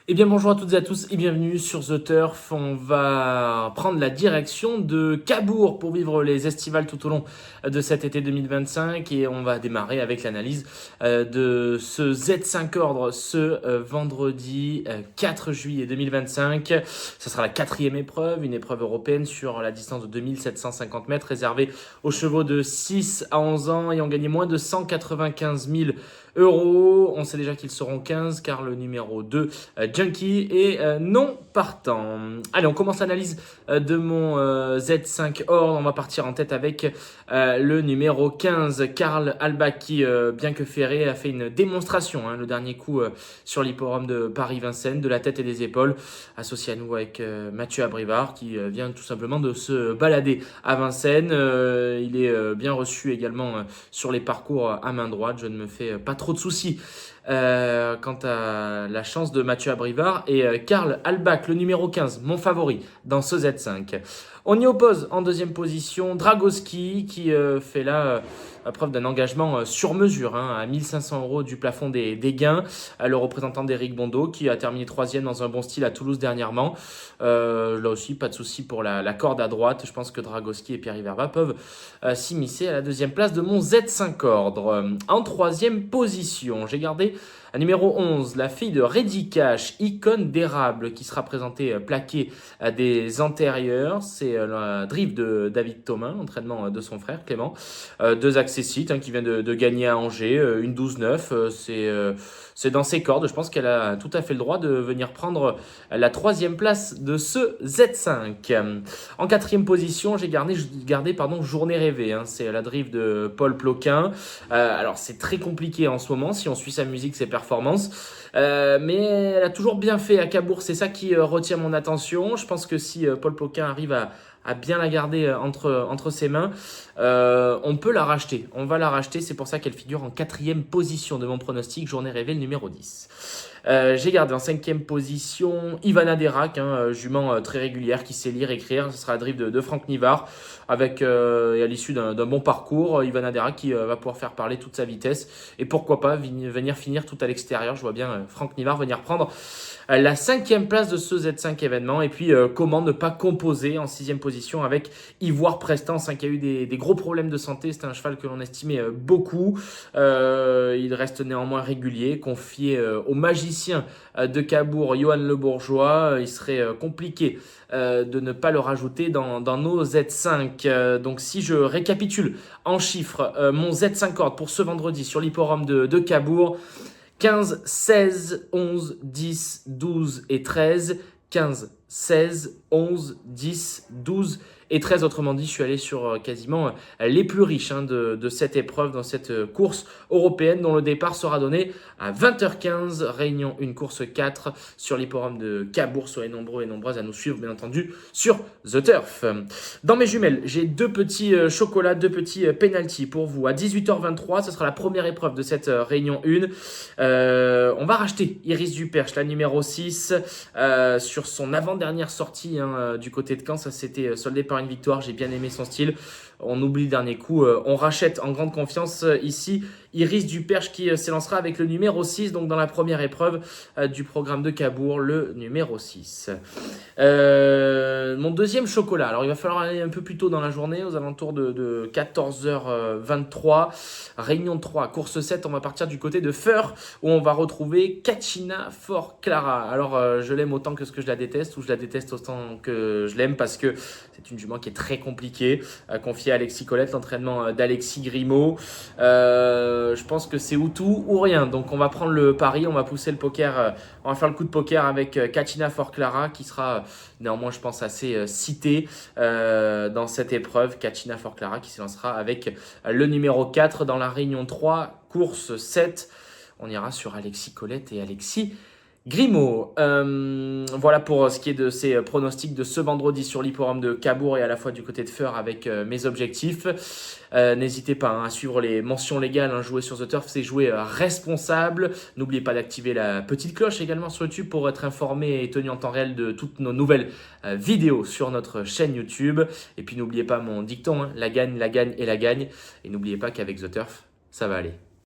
Eh bien bonjour à toutes et à tous et bienvenue sur The Turf. On va prendre la direction de Cabourg pour vivre les estivales tout au long de cet été 2025 et on va démarrer avec l'analyse de ce Z5 ordre ce vendredi 4 juillet 2025. Ce sera la quatrième épreuve, une épreuve européenne sur la distance de 2750 mètres réservée aux chevaux de 6 à 11 ans ayant gagné moins de 195 000 euros. On sait déjà qu'ils seront 15 car le numéro 2 Junkie et non partant. Allez, on commence l'analyse de mon Z5 Or. On va partir en tête avec le numéro 15, Karl Albach, qui, bien que ferré, a fait une démonstration. Le dernier coup sur l'hipporome de Paris-Vincennes, de la tête et des épaules, associé à nous avec Mathieu Abrivard, qui vient tout simplement de se balader à Vincennes. Il est bien reçu également sur les parcours à main droite. Je ne me fais pas trop de soucis quant à la chance de Mathieu Abrivard et Karl Albach, le numéro 15, mon favori dans ce Z5. On y oppose en deuxième position Dragowski qui fait là preuve d'un engagement sur mesure à 1500 euros du plafond des gains. Le représentant d'Éric Bondo qui a terminé troisième dans un bon style à Toulouse dernièrement. Là aussi, pas de souci pour la corde à droite. Je pense que Dragowski et Pierre Verva peuvent s'immiscer à la deuxième place de mon Z5 ordre. En troisième position, j'ai gardé à numéro 11, la fille de Reddy Cash, icône d'érable, qui sera présentée plaquée à des antérieurs. C'est la drive de David Thomas, l'entraînement de son frère Clément. Deux accessites qui vient de gagner à Angers, une 12-9. C'est dans ses cordes. Je pense qu'elle a tout à fait le droit de venir prendre la troisième place de ce Z5. En quatrième position, j'ai gardé Journée rêvée. C'est la drive de Paul Ploquin. Alors c'est très compliqué en ce moment si on suit sa musique, ses performances. Mais elle a toujours bien fait à Cabourg. C'est ça qui retient mon attention. Je pense que si Paul Ploquin arrive à bien la garder entre ses mains, on peut la racheter. On va la racheter. C'est pour ça qu'elle figure en quatrième position de mon pronostic. Journée rêvée, le numéro 10. J'ai gardé en cinquième position Ivana Derac, jument très régulière qui sait lire, écrire. Ce sera la drive de Franck Nivard avec, et à l'issue d'un bon parcours, Ivana Derac qui va pouvoir faire parler toute sa vitesse. Et pourquoi pas venir finir tout à l'extérieur. Je vois bien Franck Nivard venir prendre la cinquième place de ce Z5 événement. Et puis, comment ne pas composer en sixième position avec Ivoire Prestance qui a eu des gros problèmes de santé. C'était un cheval que l'on estimait beaucoup. Il reste néanmoins régulier, confié au magicien de Cabourg, Johan Le Bourgeois. Il serait compliqué de ne pas le rajouter dans nos Z5. Donc si je récapitule en chiffres, mon Z5 ordre pour ce vendredi sur l'hipporome de Cabourg: 15, 16, 11, 10, 12 et 13. 15, 16, 11, 10, 12 et 13. Autrement dit, je suis allé sur quasiment les plus riches de cette épreuve dans cette course européenne dont le départ sera donné à 20h15. Réunion 1, course 4 sur l'hipporome de Cabourg. Soyez nombreux et nombreuses à nous suivre, bien entendu, sur The Turf. Dans mes jumelles, j'ai deux petits chocolats, deux petits penalty pour vous. À 18h23, ce sera la première épreuve de cette réunion 1. On va racheter Iris Duperche, la numéro 6, sur son avant-dernière sortie du côté de Caen. Ça s'était soldé par une victoire. J'ai bien aimé son style. On oublie le dernier coup. On rachète en grande confiance ici Iris Duperche qui s'élancera avec le numéro 6, donc dans la première épreuve du programme de Cabourg, le numéro 6. Mon deuxième chocolat. Alors il va falloir aller un peu plus tôt dans la journée, aux alentours de 14h23. Réunion 3, course 7. On va partir du côté de Feur où on va retrouver Kachina for Clara. Alors je l'aime autant que ce que je la déteste, ou je la déteste autant que je l'aime, parce que c'est une jument qui est très compliquée, confiée à Alexis Colette, l'entraînement d'Alexis Grimaud. Je pense que c'est ou tout ou rien. Donc on va prendre le pari, on va pousser le poker, on va faire le coup de poker avec Kachina for Clara, qui sera néanmoins, je pense, assez cité dans cette épreuve. Kachina for Clara qui s'élancera avec le numéro 4 dans la Réunion 3, course 7. On ira sur Alexis Colette et Alexis Grimaud. Voilà pour ce qui est de ces pronostics de ce vendredi sur l'hipporome de Cabourg et à la fois du côté de Feur avec mes objectifs. N'hésitez pas à suivre les mentions légales. Jouer sur The Turf, c'est jouer responsable. N'oubliez pas d'activer la petite cloche également sur YouTube pour être informé et tenu en temps réel de toutes nos nouvelles vidéos sur notre chaîne YouTube. Et puis n'oubliez pas mon dicton, la gagne et la gagne. Et n'oubliez pas qu'avec The Turf, ça va aller.